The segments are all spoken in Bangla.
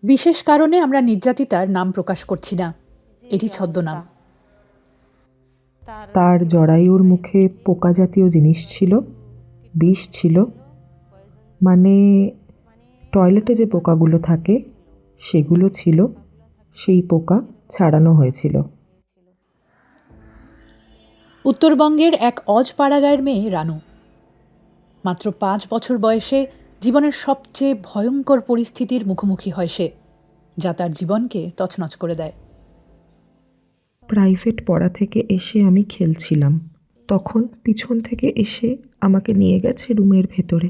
বিশেষ কারণে আমরা নির্যাতিতার নাম প্রকাশ করছি না, এটি ছদ্মনাম। তার জরায়ুর মুখে পোকা জাতীয় জিনিস ছিল, বিষ ছিল, মানে টয়লেটে যে পোকাগুলো থাকে সেগুলো ছিল, সেই পোকা ছাড়ানো হয়েছিল। উত্তরবঙ্গের এক অজপাড়াগাঁয়ের মেয়ে রানু মাত্র 5 বছর বয়সে জীবনের সবচেয়ে ভয়ঙ্কর পরিস্থিতির মুখোমুখি হয় সে, যা তার জীবনকে তছনছ করে দেয়। প্রাইভেট পড়া থেকে এসে আমি খেলছিলাম, তখন পিছন থেকে এসে আমাকে নিয়ে গেছে রুমের ভেতরে।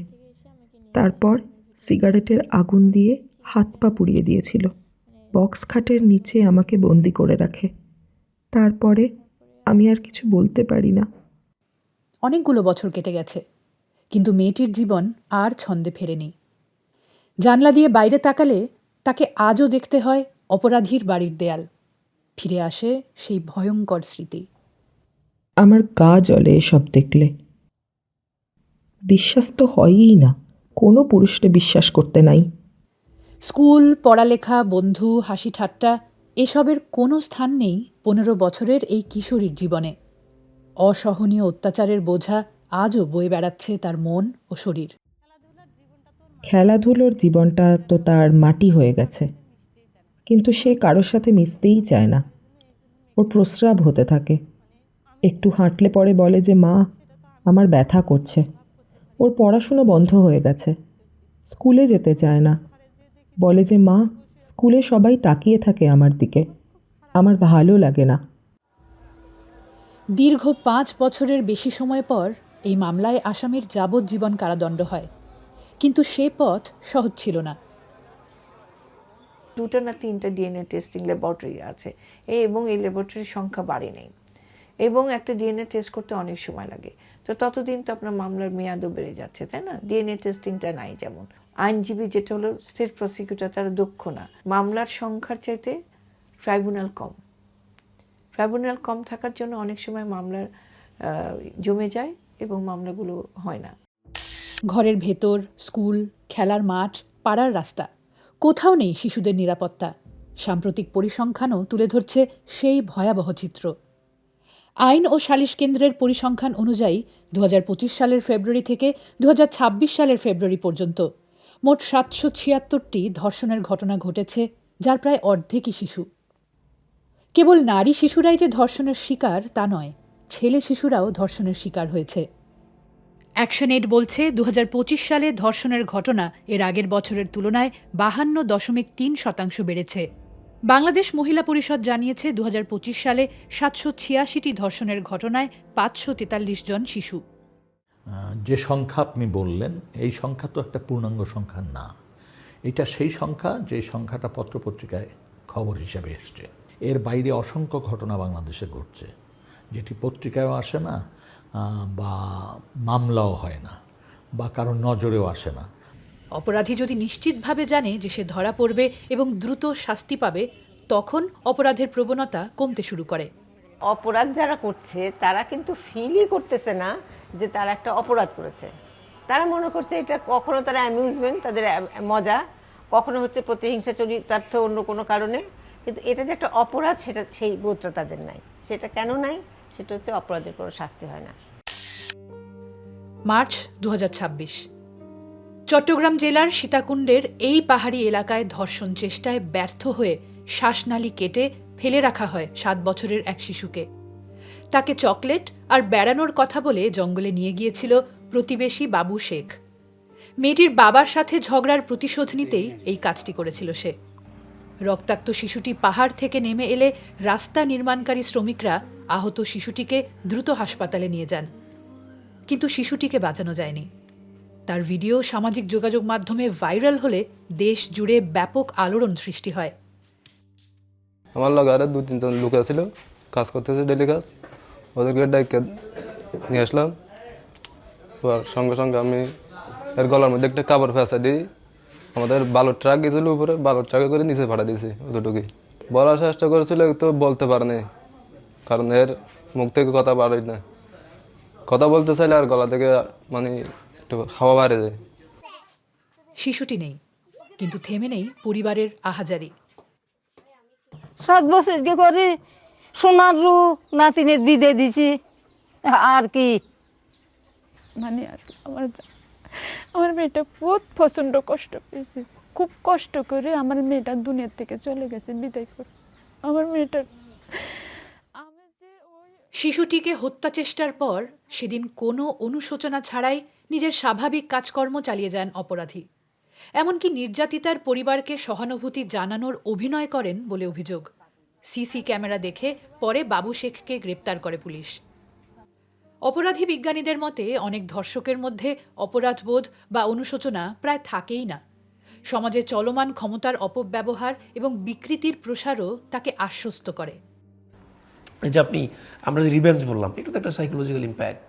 তারপর সিগারেটের আগুন দিয়ে হাত পা পুড়িয়ে দিয়েছিল। বক্স খাটের নিচে আমাকে বন্দি করে রাখে। তারপরে আমি আর কিছু বলতে পারি না। অনেকগুলো বছর কেটে গেছে, কিন্তু মেয়েটির জীবন আর ছন্দে ফেরেনি। জানলা দিয়ে বাইরে তাকালে তাকে আজও দেখতে হয় অপরাধীর বাড়ির দেয়াল। ফিরে আসে সেই ভয়ঙ্কর স্মৃতি। আমার গা জ্বলে এসব দেখলে। বিশ্বাস তো হয়ই না, কোনো পুরুষকে বিশ্বাস করতে নাই। স্কুল, পড়ালেখা, বন্ধু, হাসি ঠাট্টা এসবের কোনো স্থান নেই 15 বছরের এই কিশোরীর জীবনে। অসহনীয় অত্যাচারের বোঝা আজও বয়ে বেড়াচ্ছে তার মন ও শরীর। খেলাধুলোর জীবনটা তো তার মাটি হয়ে গেছে, কিন্তু সে কারোর সাথে মিশতেই চায় না। ওর প্রস্রাব হতে থাকে, একটু হাঁটলে পরে বলে যে মা, আমার ব্যথা করছে। ওর পড়াশুনো বন্ধ হয়ে গেছে, স্কুলে যেতে চায় না। বলে যে মা, স্কুলে সবাই তাকিয়ে থাকে আমার দিকে, আমার ভালো লাগে না। দীর্ঘ 5 বছরের বেশি সময় পর এই মামলায় আসামির যাবজ্জীবন কারাদণ্ড হয়, কিন্তু সে পথ সহজ ছিল না। 2টা না 3টা ডিএনএ টেস্টিং ল্যাবরেটরি আছে, এবং এই ল্যাবরেটরির সংখ্যা বাড়েনি, এবং একটা ডিএনএ টেস্ট করতে অনেক সময় লাগে। তো ততদিন তো আপনার মামলার মেয়াদও বেড়ে যাচ্ছে, তাই না? ডিএনএ টেস্টিংটা নাই। যেমন আইনজীবী যেটা হলো স্টেট প্রসিকিউটর, তারা দক্ষ না। মামলার সংখ্যার চাইতে ট্রাইব্যুনাল কম। ট্রাইব্যুনাল কম থাকার জন্য অনেক সময় মামলার জমে যায় এবং মামলাগুলো হয় না। ঘরের ভেতর, স্কুল, খেলার মাঠ, পাড়ার রাস্তা, কোথাও নেই শিশুদের নিরাপত্তা। সাম্প্রতিক পরিসংখ্যানও তুলে ধরছে সেই ভয়াবহ চিত্র। আইন ও সালিশ কেন্দ্রের পরিসংখ্যান অনুযায়ী 2025 সালের ফেব্রুয়ারি থেকে 2026 সালের ফেব্রুয়ারি পর্যন্ত মোট 776টি ধর্ষণের ঘটনা ঘটেছে, যার প্রায় অর্ধেকই শিশু। কেবল নারী শিশুরাই যে ধর্ষণের শিকার তা নয়, ছেলে শিশুরাও ধর্ষণের শিকার হয়েছে। অ্যাকশন এইড বলছে 2025 সালে ধর্ষণের ঘটনা এর আগের বছরের তুলনায় 52.3% বেড়েছে। বাংলাদেশ মহিলা পরিষদ জানিয়েছে 2025 সালে 786টি ধর্ষণের ঘটনায় 543 জন শিশু। যে সংখ্যা আপনি বললেন, এই সংখ্যা তো একটা পূর্ণাঙ্গ সংখ্যা না। এটা সেই সংখ্যা যে সংখ্যাটা পত্রপত্রিকায় খবর হিসেবে এসছে। এর বাইরে অসংখ্য ঘটনা বাংলাদেশে ঘটছে, যেটি পত্রিকায়ও আসে না, বা মামলাও হয় না, বা কারোর নজরেও আসে না। অপরাধী যদি নিশ্চিতভাবে জানে যে সে ধরা পড়বে এবং দ্রুত শাস্তি পাবে, তখন অপরাধের প্রবণতা কমতে শুরু করে। অপরাধ যারা করছে তারা কিন্তু ফিলই করতেছে না যে তারা একটা অপরাধ করেছে। তারা মনে করছে এটা কখনো তারা অ্যামিউজমেন্ট, তাদের মজা, কখনো হচ্ছে প্রতিহিংসা চরিতার্থ অন্য কোনো কারণে, কিন্তু এটা যে একটা অপরাধ সেটা সেই বোধটা তাদের নাই। সেটা কেন নাই? সেটা হচ্ছে অপরাধের কোনো শাস্তি হয় না। মার্চ 2026, চট্টগ্রাম জেলার সীতাকুণ্ডের এই পাহাড়ি এলাকায় ধর্ষণ চেষ্টায় ব্যর্থ হয়ে শ্বাসনালী কেটে ফেলে রাখা হয় 7 বছরের এক শিশুকে। তাকে চকলেট আর বেড়ানোর কথা বলে জঙ্গলে নিয়ে গিয়েছিল প্রতিবেশী বাবু শেখ। মেয়েটির বাবার সাথে ঝগড়ার প্রতিশোধ নিতেই এই কাজটি করেছিল সে। রক্তাক্ত শিশুটি পাহাড় থেকে নেমে এলে রাস্তা নির্মাণকারী শ্রমিকরা আহত শিশুটিকে দ্রুত হাসপাতালে নিয়ে যান, কিন্তু শিশুটিকে বাঁচানো যায়নি। তার ভিডিও সামাজিক যোগাযোগ মাধ্যমে ভাইরাল হলে দেশ জুড়ে ব্যাপক আলোড়ন সৃষ্টি হয়। আমার লগে আরো 2-3 জন লোক ছিল, কাজ করতেছে, ডেলি কাজ। ওদেরকে ডাইকে নিয়ে আসলাম। সঙ্গে সঙ্গে আমি এর গলার মধ্যে একটা কাপড় ফেঁসা দিই। আমাদের বালুর ট্রাক গেছিল উপরে, বালুর ট্রাকে করে নিচে ভাড়া দিয়েছি। অতটুকুই বলার চেষ্টা করেছিল, তো বলতে পারেনি, কারণ এর মুখ থেকে কথা বাড়াই না। কথা বলতে চাইলে আর গলা থেকে মানে একটু হাওয়া বাইরে যায়। শিশুটি নেই, কিন্তু থেমে নেই পরিবারের আহাজারি। 7 বছর কি করি সোনার রু নাতিনের বিদে দিছি আর কি। মানে আমার মেয়েটা বহুত প্রচণ্ড কষ্ট পেয়েছে, খুব কষ্ট করে আমার মেয়েটা দুনিয়ার থেকে চলে গেছে বিদায় করে। আমার মেয়েটার আমি যে ওই শিশুটিকে হত্যা চেষ্টার পর সেদিন কোনো অনুশোচনা ছাড়াই নিজের স্বাভাবিক কাজকর্ম চালিয়ে যান অপরাধী। এমনকি নির্যাতিতার পরিবারকে সহানুভূতি জানানোর অভিনয় করেন বলে অভিযোগ। সিসি ক্যামেরা দেখে পরে বাবু শেখকে গ্রেপ্তার করে পুলিশ। অপরাধী বিজ্ঞানীদের মতে অনেক ধর্ষকের মধ্যে অপরাধবোধ বা অনুশোচনা প্রায় থাকেই না। সমাজে চলমান ক্ষমতার অপব্যবহার এবং বিকৃতির প্রসারও তাকে আশ্বস্ত করে। এই যে আমরা যে রিভেঞ্জ বললাম, এটা তো একটা সাইকোলজিক্যাল ইম্প্যাক্ট।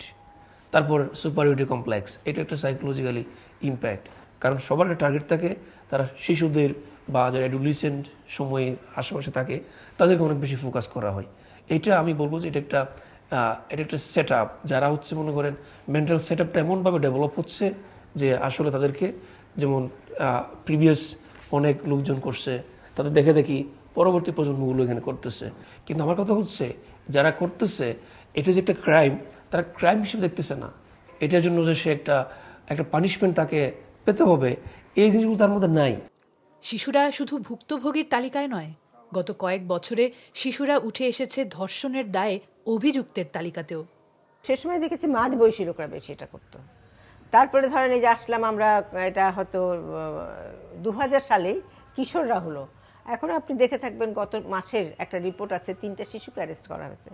তারপর সুপারিয়রিটি কমপ্লেক্স, এটা একটা সাইকোলজিক্যালি ইম্প্যাক্ট। কারণ সবার একটা টার্গেট থাকে, তারা শিশুদের বা যারা অ্যাডোলেসেন্ট সময়ে আশেপাশে থাকে তাদেরকে অনেক বেশি ফোকাস করা হয়। এটা আমি বলবো যে এটা একটা সেট আপ, যারা মনে করেন মেন্টাল সেট আপটা এমনভাবে ডেভেলপ হচ্ছে যে আসলে তাদেরকে যেমন প্রিভিয়াস অনেক লোকজন করছে, তাদের দেখে দেখি পরবর্তী প্রজন্মগুলো এখানে করতেছে। কিন্তু আমার কথা হচ্ছে যারা করতেছে এটা যে একটা ক্রাইম, তারা ক্রাইম হিসেবে দেখতেছে না। এটার জন্য যে সে একটা পানিশমেন্ট তাকে পেতে হবে, এই জিনিসগুলো তার মধ্যে নাই। শিশুরা শুধু ভুক্তভোগীর তালিকায় নয়, গত কয়েক বছরে শিশুরা উঠে এসেছে ধর্ষণের দায়ে অভিযুক্তের তালিকাতেও। সে সময় দেখেছি মাঝ বয়সী লোকরা বেশি এটা করতো। তারপরে ধরেন এই যে আসলাম আমরা, এটা হয়তো 2000 সালেই কিশোররা হলো। এখন আপনি দেখে থাকবেন গত মাসের একটা রিপোর্ট আছে, 3টা শিশুকে অ্যারেস্ট করা হয়েছে,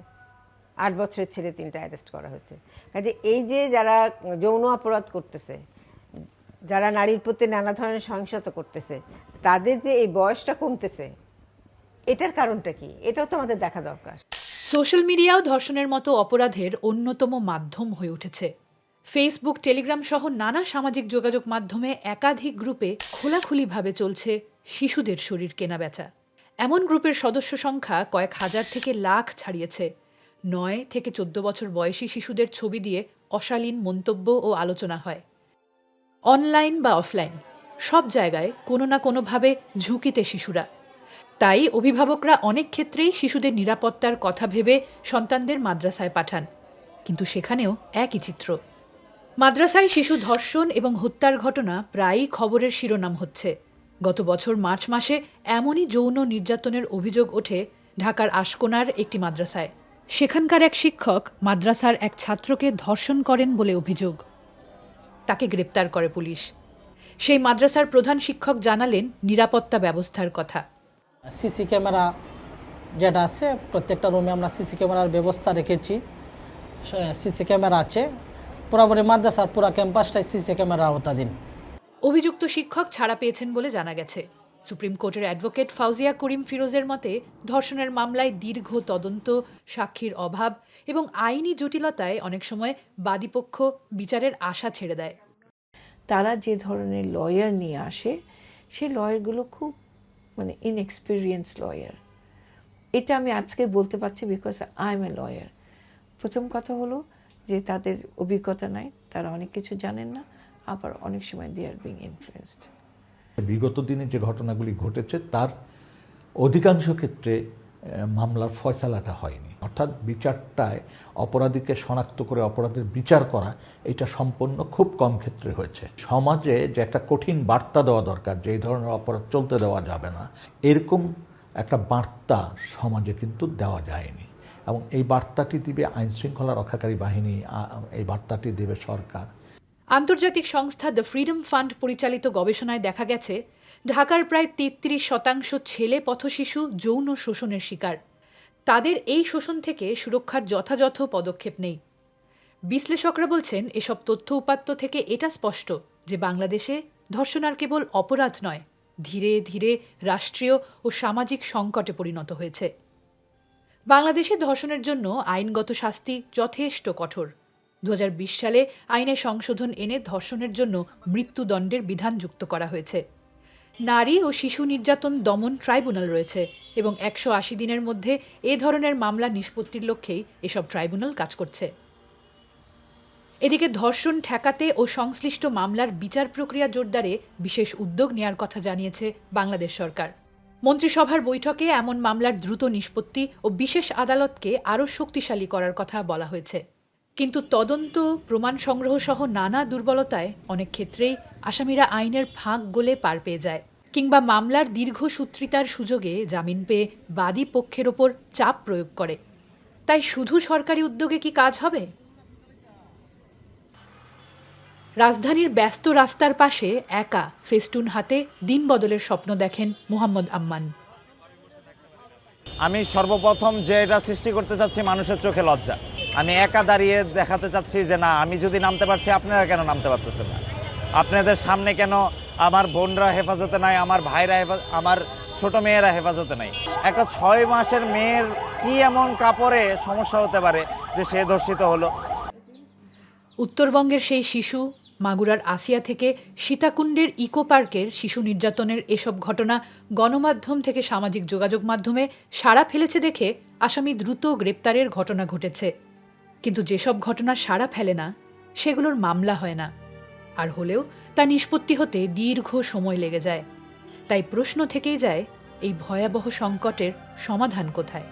8 বছরের ছেলে 3টা অ্যারেস্ট করা হয়েছে। কাজে এই যে যারা যৌন অপরাধ করতেছে, যারা নারীর প্রতি নানা ধরনের সহিংসতা করতেছে, তাদের যে এই বয়সটা কমতেছে, এটার কারণটা কি, এটাও তো আমাদের দেখা দরকার। সোশ্যাল মিডিয়াও ধর্ষণের মতো অপরাধের অন্যতম মাধ্যম হয়ে উঠেছে। ফেসবুক, টেলিগ্রাম সহ নানা সামাজিক যোগাযোগ মাধ্যমে একাধিক গ্রুপে খোলাখুলিভাবে চলছে শিশুদের শরীর কেনাবেচা। এমন গ্রুপের সদস্য সংখ্যা কয়েক হাজার থেকে লাখ ছাড়িয়েছে। 9 থেকে 14 বছর বয়সী শিশুদের ছবি দিয়ে অশালীন মন্তব্য ও আলোচনা হয়। অনলাইন বা অফলাইন সব জায়গায় কোনো না কোনোভাবে ঝুঁকিতে শিশুরা। তাই অভিভাবকরা অনেক ক্ষেত্রেই শিশুদের নিরাপত্তার কথা ভেবে সন্তানদের মাদ্রাসায় পাঠান। কিন্তু সেখানেও একই চিত্র। মাদ্রাসায় শিশু ধর্ষণ এবং হত্যার ঘটনা প্রায়ই খবরের শিরোনাম হচ্ছে। গত বছর মার্চ মাসে এমনই যৌন নির্যাতনের অভিযোগ ওঠে ঢাকার আশকোনার একটি মাদ্রাসায়। সেখানকার এক শিক্ষক মাদ্রাসার এক ছাত্রকে ধর্ষণ করেন বলে অভিযোগ। তাকে গ্রেপ্তার করে পুলিশ। সেই মাদ্রাসার প্রধান শিক্ষক জানালেন নিরাপত্তা ব্যবস্থার কথা। সিসি ক্যামেরা যেটা আছে, প্রত্যেকটা রুমে আমরা সিসি ক্যামেরার ব্যবস্থা রেখেছি। সিসি ক্যামেরা আছে পুরোপুরি মাদ্রাসার পুরো ক্যাম্পাসটাই সিসি ক্যামেরা আওতাধীন। অভিযুক্ত শিক্ষক ছাড়া পেয়েছেন বলে জানা গেছে। সুপ্রিম কোর্টের অ্যাডভোকেট ফাউজিয়া করিম ফিরোজের মতে ধর্ষণের মামলায় দীর্ঘ তদন্ত, সাক্ষীর অভাব এবং আইনি জটিলতায় অনেক সময় বাদীপক্ষ বিচারের আশা ছেড়ে দেয়। তারা যে ধরনের লয়ার নিয়ে আসে, সেই লয়ারগুলো খুব ইনএক্সপিরিয়েন্স লয়ার। এটা আমি আজকে বলতে পারছি because I M a lawyer. প্রথম কথা হলো যে তাদের অভিজ্ঞতা নাই, তারা অনেক কিছু জানেন না, আবার অনেক সময় দে আর বিং ইনফ্লুয়েন্সড। বিগত দিনে যে ঘটনাগুলি ঘটেছে তার অধিকাংশ ক্ষেত্রে মামলার ফয়সালাটা হয়নি, অর্থাৎ বিচারটায় অপরাধীকে শনাক্ত করে অপরাধের বিচার করা, এটা সম্পন্ন খুব কম ক্ষেত্রে হয়েছে। সমাজে যে একটা কঠিন বার্তা দেওয়া দরকার যে এই ধরনের অপরাধ চলতে দেওয়া যাবে না, এরকম একটা বার্তা সমাজে কিন্তু দেওয়া যায়নি। এবং এই বার্তাটি দিবে আইনশৃঙ্খলা রক্ষাকারী বাহিনী, এই বার্তাটি দেবে সরকার। আন্তর্জাতিক সংস্থা দ্য ফ্রিডম ফান্ড পরিচালিত গবেষণায় দেখা গেছে ঢাকার প্রায় 33% ছেলে পথশিশু যৌন শোষণের শিকার। তাদের এই শোষণ থেকে সুরক্ষার যথাযথ পদক্ষেপ নেই। বিশ্লেষকরা বলছেন এসব তথ্য উপাত্ত থেকে এটা স্পষ্ট যে বাংলাদেশে ধর্ষণ আর কেবল অপরাধ নয়, ধীরে ধীরে রাষ্ট্রীয় ও সামাজিক সংকটে পরিণত হয়েছে। বাংলাদেশে ধর্ষণের জন্য আইনগত শাস্তি যথেষ্ট কঠোর। 2020 সালে আইনে সংশোধন এনে ধর্ষণের জন্য মৃত্যুদণ্ডের বিধান যুক্ত করা হয়েছে। নারী ও শিশু নির্যাতন দমন ট্রাইব্যুনাল রয়েছে এবং 180 দিনের মধ্যে এ ধরনের মামলা নিষ্পত্তির লক্ষ্যেই এসব ট্রাইব্যুনাল কাজ করছে। এদিকে ধর্ষণ ঠেকাতে ও সংশ্লিষ্ট মামলার বিচার প্রক্রিয়া জোরদারে বিশেষ উদ্যোগ নেয়ার কথা জানিয়েছে বাংলাদেশ সরকার। মন্ত্রিসভার বৈঠকে এমন মামলার দ্রুত নিষ্পত্তি ও বিশেষ আদালতকে আরও শক্তিশালী করার কথা বলা হয়েছে। কিন্তু তদন্ত, প্রমাণ সংগ্রহ সহ নানা দুর্বলতায় অনেক ক্ষেত্রেই আসামিরা আইনের ফাঁক গলে পার পেয়ে যায়, কিংবা মামলার দীর্ঘসূত্রিতার সুযোগে জামিন পেয়ে বাদী পক্ষের ওপর চাপ প্রয়োগ করে। তাই শুধু সরকারি উদ্যোগে কি কাজ হবে? রাজধানীর ব্যস্ত রাস্তার পাশে একা ফেস্টুন হাতে দিন বদলের স্বপ্ন দেখেন মোহাম্মদ আম্মান। আমি সর্বপ্রথম যে এটা সৃষ্টি করতে চাচ্ছি মানুষের চোখে লজ্জা। আমি একা দাঁড়িয়ে দেখাতে চাচ্ছি যে না, আমি যদি নামতে পারছি আপনারা কেন নামতে পারতেছেন না? আপনাদের সামনে কেন আমার বোনরা হেফাজতে নাই, আমার ভাইরা আমার ছোট মেয়েরা হেফাজতে নাই? একটা 6 মাসের মেয়ের কি এমন কাপড়ে সমস্যা হতে পারে যে সে ধর্ষিত হলো? উত্তরবঙ্গের সেই শিশু, মাগুরার আসিয়া থেকে সীতাকুণ্ডের ইকো পার্কের শিশু নির্যাতনের এসব ঘটনা গণমাধ্যম থেকে সামাজিক যোগাযোগ মাধ্যমে সাড়া ফেলেছে দেখে আসামি দ্রুত গ্রেপ্তারের ঘটনা ঘটেছে। কিন্তু যেসব ঘটনা সাড়া ফেলে না, সেগুলোর মামলা হয় না, আর হলেও তা নিষ্পত্তি হতে দীর্ঘ সময় লেগে যায়। তাই প্রশ্ন থেকেই যায়, এই ভয়াবহ সংকটের সমাধান কোথায়?